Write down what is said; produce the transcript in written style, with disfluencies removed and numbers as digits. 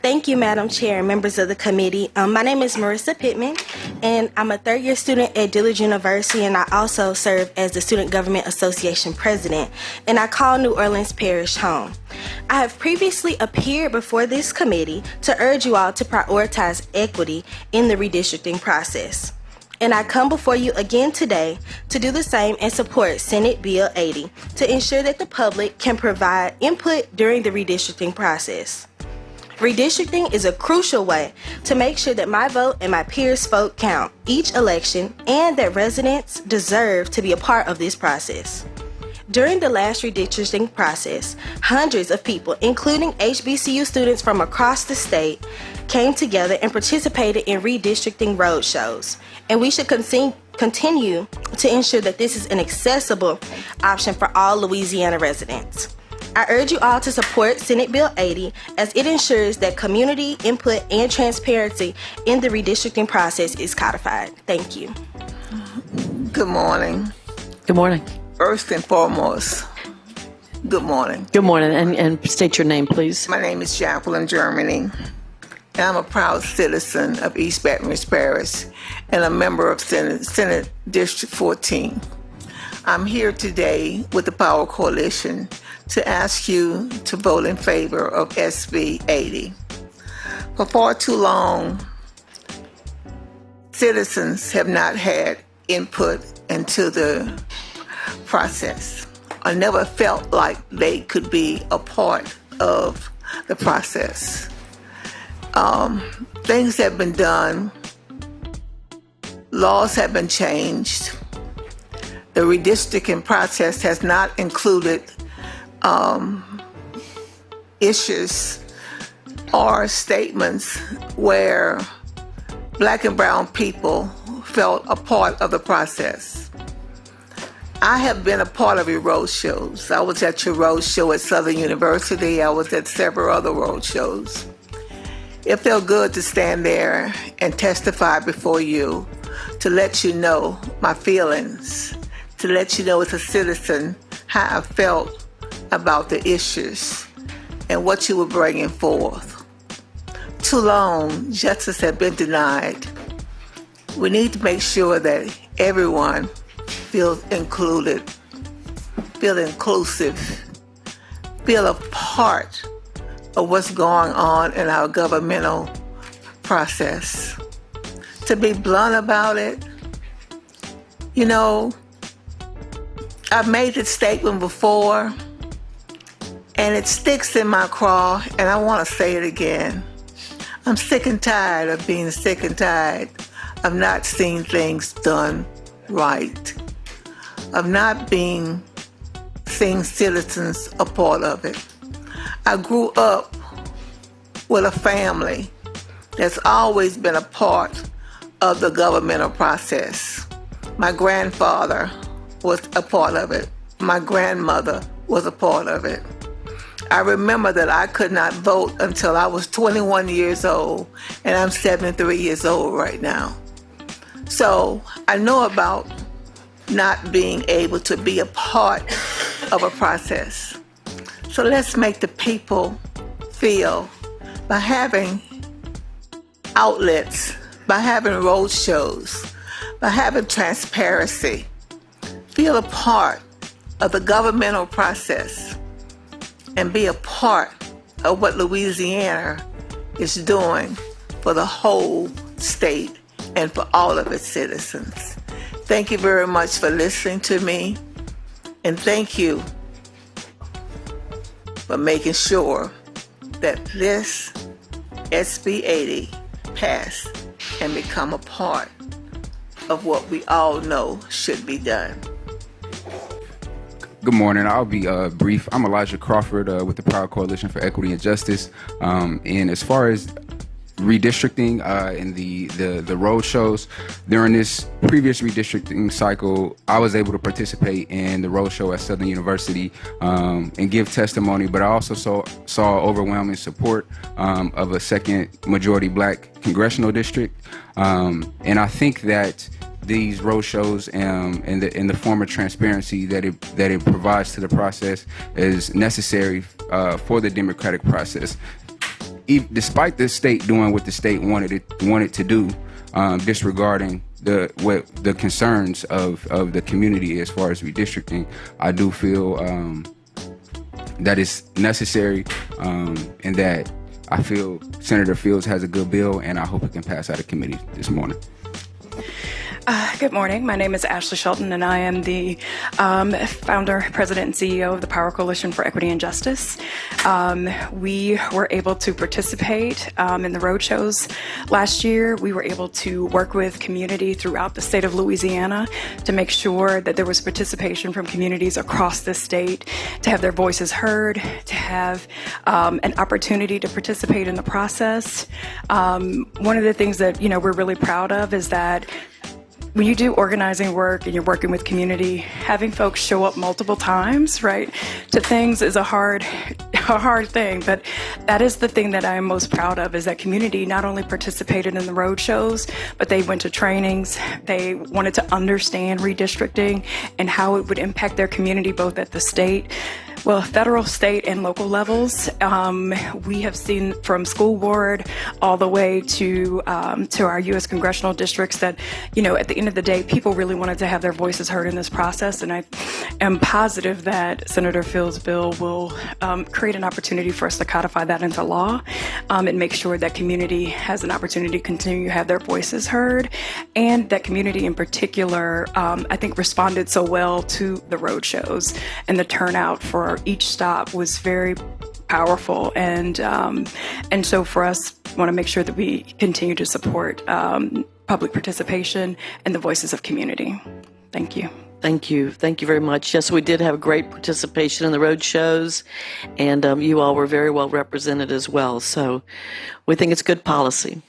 Thank you, Madam Chair and members of the committee. My name is Marissa Pittman, and I'm a third-year student at Dillard University, and I also serve as the Student Government Association President, and I call New Orleans Parish home. I have previously appeared before this committee to urge you all to prioritize equity in the redistricting process. And I come before you again today to do the same and support Senate Bill 80 to ensure that the public can provide input during the redistricting process. Redistricting is a crucial way to make sure that my vote and my peers' vote count each election and that residents deserve to be a part of this process. During the last redistricting process, hundreds of people, including HBCU students from across the state, came together and participated in redistricting roadshows. And we should continue to ensure that this is an accessible option for all Louisiana residents. I urge you all to support Senate Bill 80 as it ensures that community input and transparency in the redistricting process is codified. Thank you. Good morning. Good morning. First and foremost, good morning. Good morning, and state your name, please. My name is Jacquelyn Germany, and I'm a proud citizen of East Baton Rouge Parish and a member of Senate District 14. I'm here today with the Power Coalition to ask you to vote in favor of SB 80. For far too long, citizens have not had input into the process. I never felt like they could be a part of the process. Things have been done. Laws have been changed. The redistricting process has not included issues or statements where Black and brown people felt a part of the process. I have been a part of your road shows. I was at your road show at Southern University. I was at several other road shows. It felt good to stand there and testify before you, to let you know my feelings, to let you know as a citizen how I felt about the issues and what you were bringing forth. Too long, justice has been denied. We need to make sure that everyone feels included, feel inclusive, feel a part of what's going on in our governmental process. To be blunt about it, you know, I've made this statement before, and it sticks in my craw, and I want to say it again. I'm sick and tired of being sick and tired of not seeing things done right, of not seeing citizens a part of it. I grew up with a family that's always been a part of the governmental process. My grandfather was a part of it. My grandmother was a part of it. I remember that I could not vote until I was 21 years old, and I'm 73 years old right now. So I know about not being able to be a part of a process. So let's make the people feel, by having outlets, by having road shows, by having transparency, feel a part of the governmental process and be a part of what Louisiana is doing for the whole state and for all of its citizens. Thank you very much for listening to me, and thank you for making sure that this SB 80 pass and become a part of what we all know should be done. Good morning. I'll be brief. I'm Elijah Crawford with the Power Coalition for Equity and Justice. And as far as redistricting and the road shows, during this previous redistricting cycle, I was able to participate in the road show at Southern University and give testimony, but I also saw overwhelming support of a second majority Black congressional district. And I think that these road shows and the form of transparency that it provides to the process is necessary for the democratic process. despite the state doing what the state wanted to do, disregarding the concerns of the community as far as redistricting, I do feel that it's necessary, and that I feel Senator Fields has a good bill, and I hope it can pass out of committee this morning. Good morning. My name is Ashley Shelton, and I am the founder, president, and CEO of the Power Coalition for Equity and Justice. We were able to participate in the roadshows last year. We were able to work with community throughout the state of Louisiana to make sure that there was participation from communities across the state, to have their voices heard, to have an opportunity to participate in the process. One of the things that we're really proud of is that when you do organizing work and you're working with community, having folks show up multiple times, right, to things is a hard thing. But that is the thing that I am most proud of, is that community not only participated in the road shows, but they went to trainings. They wanted to understand redistricting and how it would impact their community, both at the state, federal, state, and local levels. We have seen from school board all the way to our U.S. congressional districts that, at the end of the day, people really wanted to have their voices heard in this process. And I am positive that Senator Fields' bill will create an opportunity for us to codify that into law, and make sure that community has an opportunity to continue to have their voices heard, and that community in particular, I think, responded so well to the road shows, and the turnout for each stop was very powerful, and so for us, want to make sure that we continue to support public participation and the voices of community. Thank you. Thank you. Thank you very much. Yes, we did have great participation in the road shows, and you all were very well represented as well. So we think it's good policy.